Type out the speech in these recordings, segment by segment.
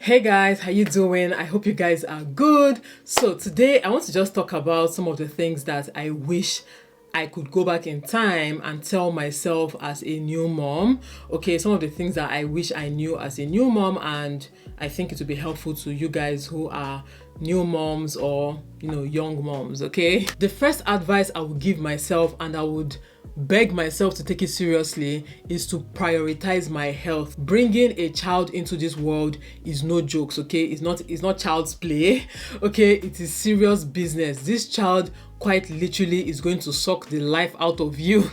Hey guys, how you doing? I hope you guys are good. So today I want to just talk about some of the things that I wish I could go back in time and tell myself as a new mom. Okay, some of the things that I wish I knew as a new mom, and I think it would be helpful to you guys who are new moms or young moms. Okay, the first advice I would give myself, and I would beg myself to take it seriously, is to prioritize my health. Bringing a child into this world is no jokes. Okay, it's not child's play. Okay, it is serious business. This child quite literally is going to suck the life out of you.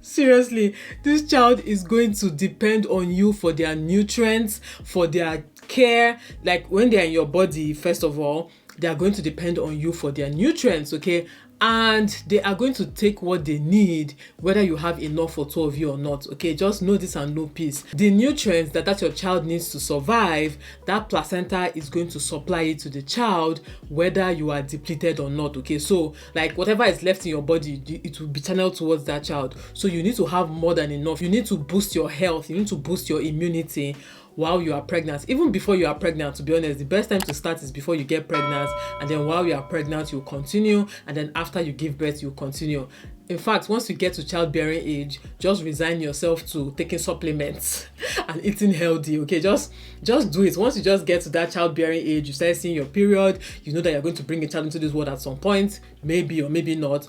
Seriously, this child is going to depend on you for their nutrients, for their care. Like when they're in your body, first of all, they are going to depend on you for their nutrients, okay? And they are going to take what they need, whether you have enough for two of you or not, okay? Just know this and know peace. The nutrients that your child needs to survive, that placenta is going to supply it to the child, whether you are depleted or not, okay? So like whatever is left in your body, it will be channeled towards that child. So you need to have more than enough. You need to boost your health. You need to boost your immunity while you are pregnant. Even before you are pregnant, to be honest, the best time to start is before you get pregnant, and then while you are pregnant you continue, and then after you give birth you continue. In fact, once you get to childbearing age, just resign yourself to taking supplements and eating healthy, okay? Just do it. Once you just get to that childbearing age, you start seeing your period, you know that you're going to bring a child into this world at some point, maybe or maybe not.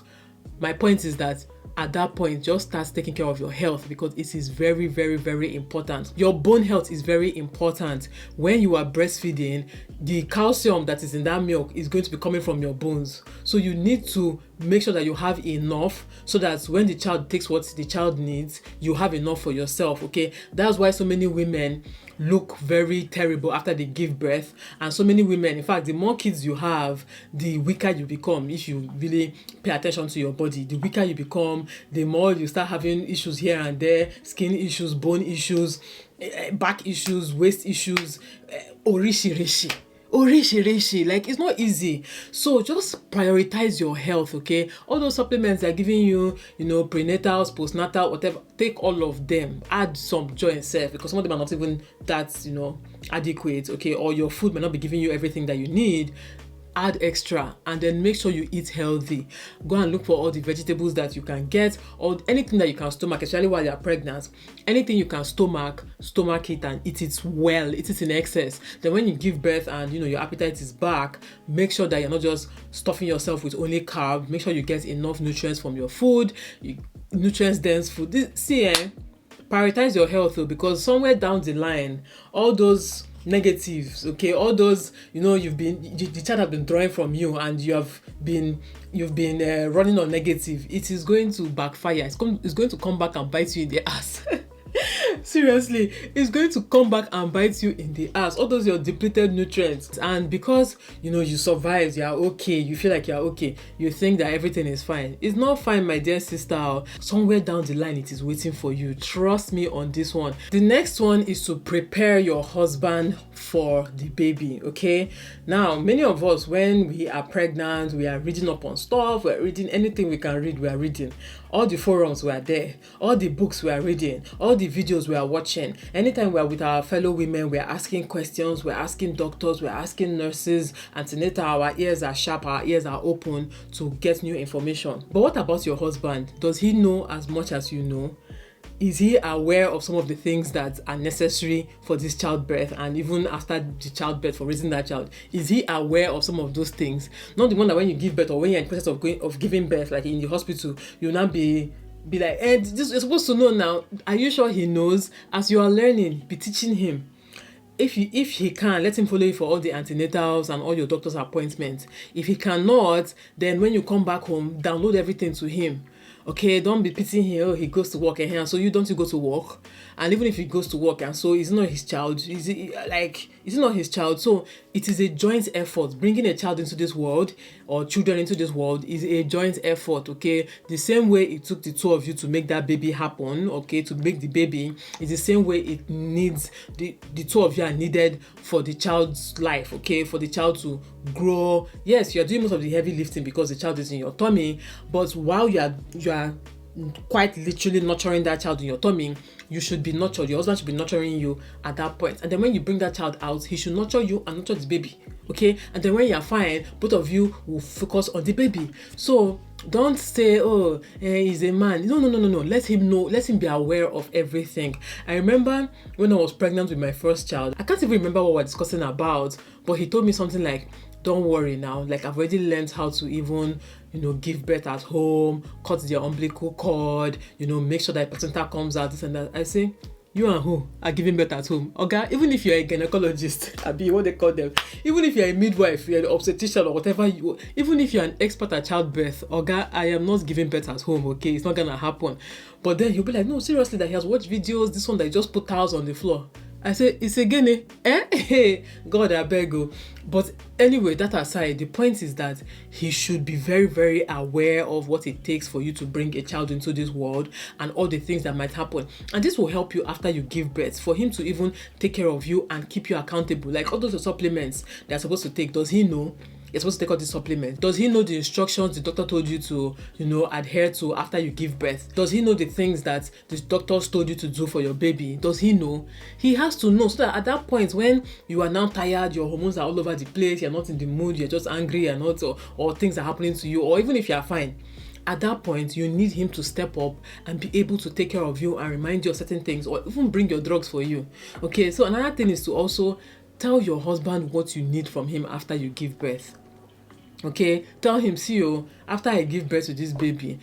My point is that at that point, just start taking care of your health, because it is very, very, very important. Your bone health is very important. When you are breastfeeding, the calcium that is in that milk is going to be coming from your bones. So you need to make sure that you have enough, so that when the child takes what the child needs, you have enough for yourself, okay? That's why so many women look very terrible after they give birth, and so many women, in fact, the more kids you have, the weaker you become. If you really pay attention to your body, the weaker you become, the more you start having issues here and there, skin issues, bone issues, back issues, waist issues, orishi. Like, it's not easy. So just prioritize your health, okay? All those supplements they're giving you, prenatals, postnatal, whatever, take all of them. Add some joy and self, because some of them are not even that adequate, okay? Or your food may not be giving you everything that you need. Add extra, and then make sure you eat healthy. Go and look for all the vegetables that you can get, or anything that you can stomach, especially while you're pregnant. Anything you can stomach it and eat it well, eat it in excess. Then when you give birth and your appetite is back, make sure that you're not just stuffing yourself with only carb. Make sure you get enough nutrients from your food, nutrients dense food. Prioritize your health though, because somewhere down the line, all those negatives, okay, all those the child have been drawing from you, and you've been running on negative, it is going to backfire. It's going to come back and bite you in the ass. Seriously, it's going to come back and bite you in the ass. All those your depleted nutrients, and because you survived, you're okay, you feel like you're okay, you think that everything is fine. It's not fine, my dear sister. Somewhere down the line it is waiting for you. Trust me on this one. The next one is to prepare your husband for the baby, okay? Now, many of us, when we are pregnant, we are reading up on stuff, we're reading anything we can read, we are reading. All the forums we are there, all the books we are reading, all the videos we are watching. Anytime we are with our fellow women, we are asking questions, we're asking doctors, we're asking nurses, antenatal. Our ears are sharp, our ears are open to get new information. But what about your husband? Does he know as much as you know? Is he aware of some of the things that are necessary for this childbirth, and even after the childbirth, for raising that child? Is he aware of some of those things? Not the one that when you give birth, or when you're in the process of giving birth, like in the hospital, you'll now be like, this you're supposed to know now. Are you sure he knows? As you are learning, be teaching him. If he can, let him follow you for all the antenatals and all your doctor's appointments. If he cannot, then when you come back home, download everything to him. Okay, don't be pitying him. He goes to work, and so you go to work. And even if he goes to work, and so it's not his child, it's not his child. So it is a joint effort. Bringing a child into this world, or children into this world, is a joint effort, okay? The same way it took the two of you to make that baby happen, okay, to make the baby, is the same way it needs, the two of you are needed for the child's life, okay, for the child to grow. Yes, you're doing most of the heavy lifting because the child is in your tummy, but while you are quite literally nurturing that child in your tummy, you should be nurtured. Your husband should be nurturing you at that point. And then when you bring that child out, he should nurture you and nurture the baby. Okay? And then when you're fine, both of you will focus on the baby. So don't say, oh, he's a man. No. Let him know. Let him be aware of everything. I remember when I was pregnant with my first child, I can't even remember what we were discussing about, but he told me something like, don't worry now, like I've already learned how to even, give birth at home, cut the umbilical cord, make sure that placenta comes out, this and that. I say, you and who are giving birth at home? Okay, even if you're a gynecologist, what they call them, even if you're a midwife, you're an obstetrician or whatever, even if you're an expert at childbirth, okay, I am not giving birth at home, okay, it's not gonna happen. But then he'll be like, no, seriously, that he has watched videos, this one that he just put towels on the floor. I say, it's a guinea, eh? God, I beg you. But anyway, that aside, the point is that he should be very, very aware of what it takes for you to bring a child into this world and all the things that might happen. And this will help you after you give birth, for him to even take care of you and keep you accountable. Like all those supplements they're supposed to take, does he know? You're supposed to take all these supplements. Does he know the instructions the doctor told you to, adhere to after you give birth? Does he know the things that the doctors told you to do for your baby? Does he know? He has to know, so that at that point when you are now tired, your hormones are all over the place, you're not in the mood, you're just angry and not, or things are happening to you, or even if you're fine, at that point, you need him to step up and be able to take care of you and remind you of certain things, or even bring your drugs for you. Okay, so another thing is to also tell your husband what you need from him after you give birth. Okay, tell him, see, after I give birth to this baby,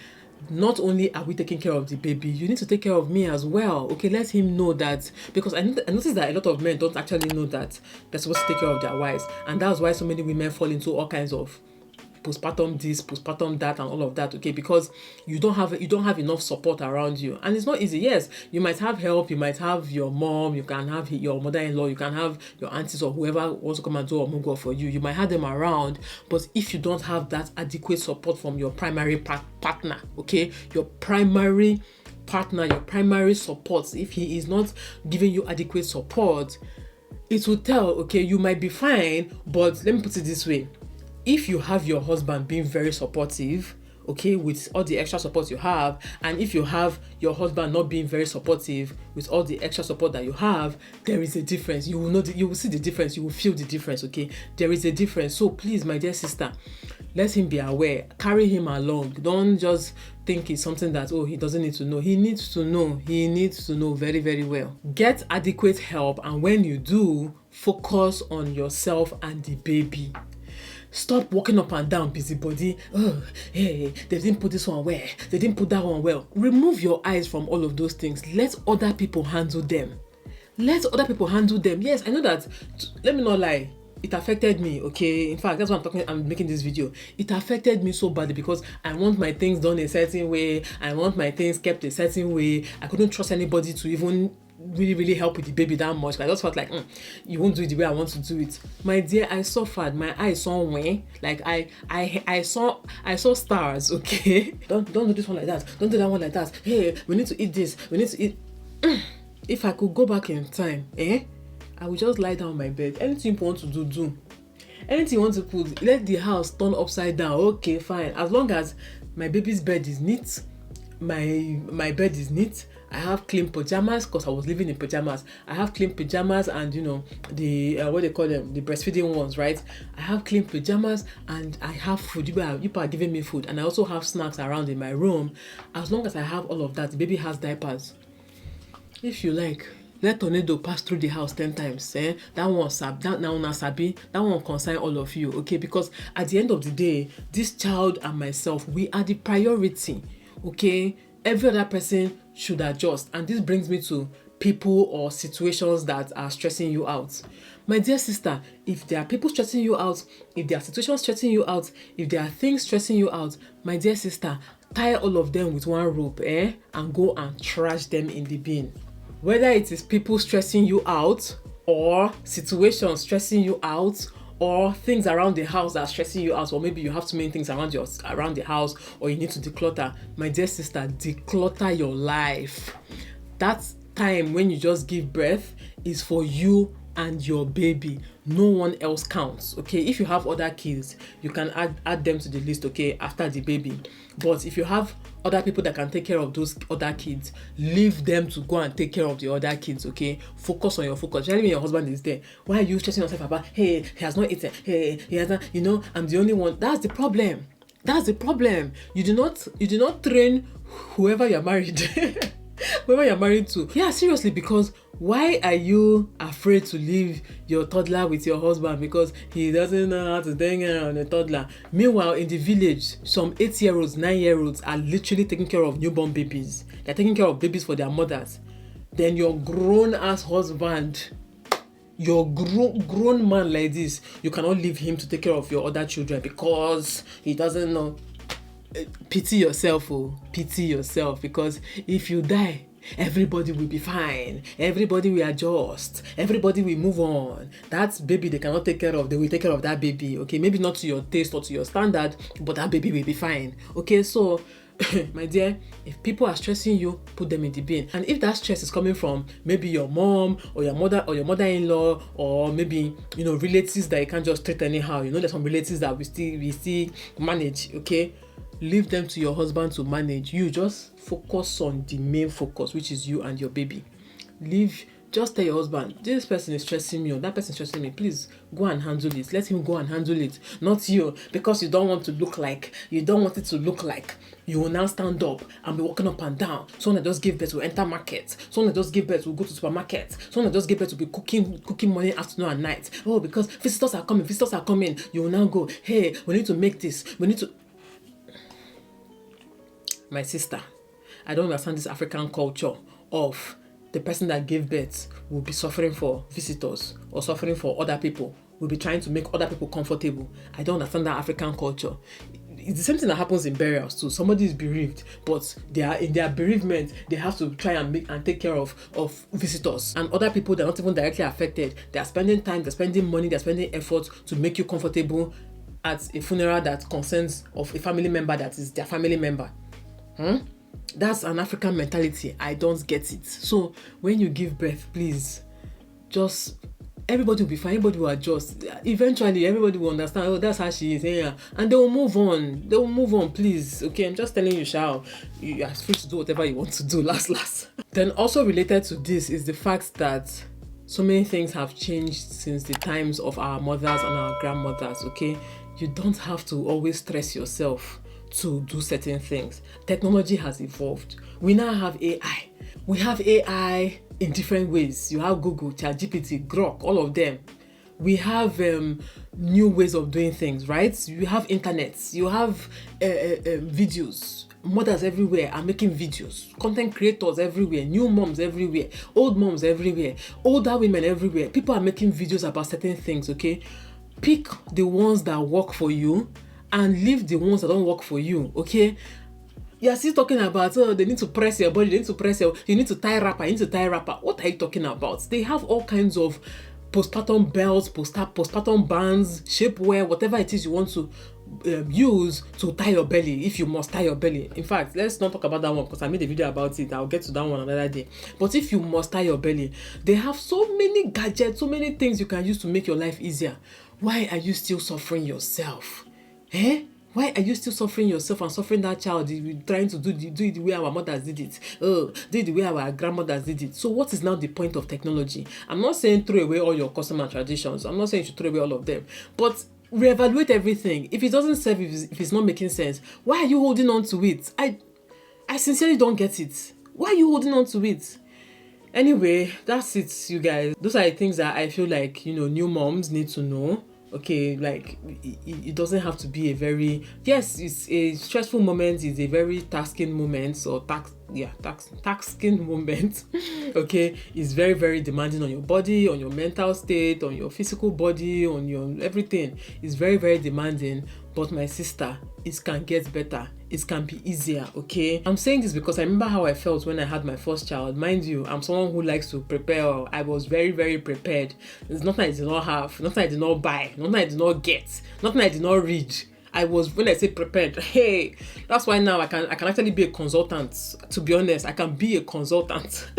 not only are we taking care of the baby, you need to take care of me as well. Okay, let him know that, because I noticed that a lot of men don't actually know that they're supposed to take care of their wives, and that's why so many women fall into all kinds of postpartum this, postpartum that, and all of that. Okay, because you don't have enough support around you, and it's not easy. Yes, you might have help, you might have your mom, you can have your mother-in-law, you can have your aunties or whoever wants to come and do omugo for you. You might have them around, but if you don't have that adequate support from your primary partner, okay, your primary partner, your primary support, if he is not giving you adequate support, it will tell. Okay, you might be fine, but let me put it this way. If you have your husband being very supportive, okay, with all the extra support you have, and if you have your husband not being very supportive with all the extra support that you have, there is a difference. You will know, you will see the difference, you will feel the difference, okay? There is a difference. So please, my dear sister, let him be aware. Carry him along. Don't just think it's something that, he doesn't need to know. He needs to know. He needs to know very, very well. Get adequate help, and when you do, focus on yourself and the baby. Stop walking up and down, busybody. They didn't put this one well. They didn't put that one well. Remove your eyes from all of those things. Let other people handle them. Let other people handle them. Yes, I know that. Let me not lie. It affected me, okay? In fact, that's why I'm making this video. It affected me so badly because I want my things done a certain way. I want my things kept a certain way. I couldn't trust anybody to even really help with the baby that much. I just felt like you won't do it the way I want to do it. My dear, I suffered. My eyes saw way. Like I saw stars. Okay, don't do this one like that. Don't do that one like that. Hey, we need to eat this. We need to eat. If I could go back in time, I would just lie down on my bed. Anything you want to do. Anything you want to put, let the house turn upside down. Okay, fine. As long as my baby's bed is neat, my bed is neat. I have clean pajamas because I was living in pajamas. I have clean pajamas and the what they call them, the breastfeeding ones, right? I have clean pajamas and I have food. You are giving me food, and I also have snacks around in my room. As long as I have all of that, the baby has diapers. If you like, let tornado pass through the house 10 times. That one sabi, that one concern all of you, okay? Because at the end of the day, this child and myself, we are the priority, okay? Every other person should adjust. And this brings me to people or situations that are stressing you out. My dear sister, if there are people stressing you out, if there are situations stressing you out, if there are things stressing you out, my dear sister, tie all of them with one rope, and go and trash them in the bin. Whether it is people stressing you out, or situations stressing you out, or things around the house that are stressing you out, or maybe you have too many things around the house, or you need to declutter. My dear sister, declutter your life. That time when you just give birth is for you and your baby. No one else counts. Okay, if you have other kids, you can add them to the list, okay, after the baby. But if you have other people that can take care of those other kids, leave them to go and take care of the other kids, okay? Focus on your focus. Especially when your husband is there. Why are you stressing yourself about, hey, he has not eaten, hey, he hasn't, I'm the only one? That's the problem. That's the problem. You do not train whoever you're married. Whoever you're married to. Yeah, seriously, because why are you afraid to leave your toddler with your husband because he doesn't know how to take care of the toddler? Meanwhile, in the village, some 8-year-olds, 9-year-olds are literally taking care of newborn babies. They're taking care of babies for their mothers. Then your grown-ass husband, your grown man like this, you cannot leave him to take care of your other children because he doesn't know. Pity yourself, pity yourself, because if you die, everybody will be fine, everybody will adjust, everybody will move on. That baby they cannot take care of, they will take care of that baby, okay? Maybe not to your taste or to your standard, but that baby will be fine, okay? So my dear, if people are stressing you, put them in the bin. And if that stress is coming from maybe your mom or your mother or your mother-in-law, or maybe relatives that you can't just treat anyhow, there's some relatives that we still manage, okay? Leave them to your husband to manage. You just focus on the main focus, which is you and your baby. Just tell your husband, this person is stressing me, or that person is stressing me. Please go and handle it. Let him go and handle it, not you, because you don't want it to look like you will now stand up and be walking up and down. Someone that just give birth will enter market. Someone that just give birth will go to supermarket. Someone that just give birth will be cooking morning, afternoon, and night. Oh, because visitors are coming. You will now go, hey, we need to make this. We need to. My sister, I don't understand this African culture of the person that gave birth will be suffering for visitors or suffering for other people, will be trying to make other people comfortable. I don't understand that African culture. It's the same thing that happens in burials too. Somebody is bereaved, but they are in their bereavement, they have to try and take care of visitors and other people that are not even directly affected. They are spending time, they're spending money, they're spending effort to make you comfortable at a funeral that concerns of a family member that is their family member. That's an African mentality. I don't get it. So when you give birth, please, just everybody will be fine. Everybody will adjust. Eventually, everybody will understand. Oh, that's how she is. Yeah, and they will move on. Please. Okay, I'm just telling you, you are free to do whatever you want to do. Last. Then also related to this is the fact that so many things have changed since the times of our mothers and our grandmothers. Okay, you don't have to always stress yourself to do certain things. Technology has evolved. We now have AI. We have AI in different ways. You have Google, ChatGPT, Grok, all of them. We have new ways of doing things, right? You have internet. You have videos. Mothers everywhere are making videos. Content creators everywhere. New moms everywhere. Old moms everywhere. Older women everywhere. People are making videos about certain things, okay? Pick the ones that work for you and leave the ones that don't work for you, okay? You're still talking about, they need to press your body, you need to tie wrapper. What are you talking about? They have all kinds of postpartum belts, postpartum bands, shapewear, whatever it is you want to use to tie your belly, if you must tie your belly. In fact, let's not talk about that one because I made a video about it. I'll get to that one another day. But if you must tie your belly, they have so many gadgets, so many things you can use to make your life easier. Why are you still suffering yourself? Why are you still suffering yourself and suffering that child? You're trying to do it the way our mothers did it. Do it the way our grandmothers did it. So what is now the point of technology? I'm not saying throw away all your custom and traditions. I'm not saying you should throw away all of them. But reevaluate everything. If it doesn't serve, if it's not making sense, why are you holding on to it? I sincerely don't get it. Why are you holding on to it? Anyway, that's it, you guys. Those are the things that I feel like, new moms need to know. Okay, like it doesn't have to be it's a stressful moment, it's a very tasking moment, or tasking moment. Okay, it's very, very demanding on your body, on your mental state, on your physical body, on your everything. It's very, very demanding. But my sister, it can get better. It can be easier, okay? I'm saying this because I remember how I felt when I had my first child. Mind you, I'm someone who likes to prepare. I was very, very prepared. There's nothing I did not have, nothing I did not buy, nothing I did not get, nothing I did not read. When I say prepared, hey, that's why now I can actually be a consultant. To be honest, I can be a consultant.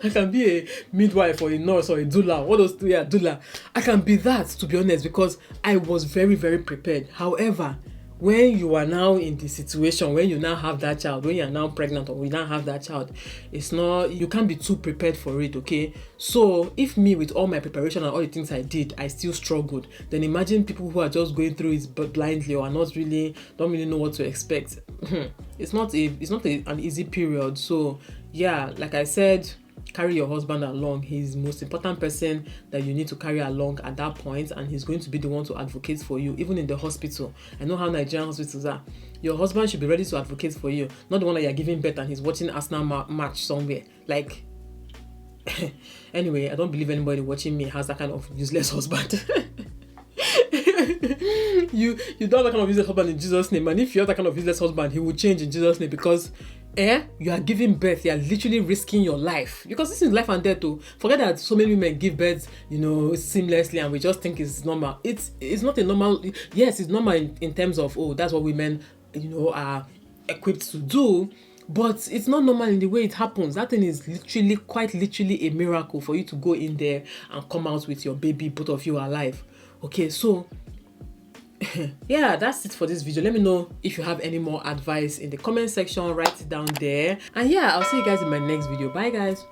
I can be a midwife or a nurse or a doula. What those two? Yeah, doula. I can be that, to be honest, because I was very, very prepared. However, when you are now in the situation, when you now have that child, when you are now pregnant or we now have that child, it's not, you can't be too prepared for it, okay? So if me, with all my preparation and all the things I did, I still struggled, then imagine people who are just going through it but blindly or don't really know what to expect. It's not an easy period. So yeah, like I said, carry your husband along. He's the most important person that you need to carry along at that point, and he's going to be the one to advocate for you, even in the hospital. I know how Nigerian hospitals are. Your husband should be ready to advocate for you, not the one that you're giving birth and he's watching Arsenal match somewhere. Like, anyway, I don't believe anybody watching me has that kind of useless husband. You don't have that kind of useless husband in Jesus' name. And if you have that kind of useless husband, he will change in Jesus' name, because you are giving birth, you are literally risking your life, because this is life and death too. Forget that so many women give birth, seamlessly, and we just think it's normal. It's not a normal. Yes, it's normal in terms of, oh, that's what women are equipped to do, but it's not normal in the way it happens. That thing is quite literally a miracle for you to go in there and come out with your baby, both of you alive. Okay, so yeah, that's it for this video. Let me know if you have any more advice in the comment section. Write it down there, and yeah, I'll see you guys in my next video. Bye guys.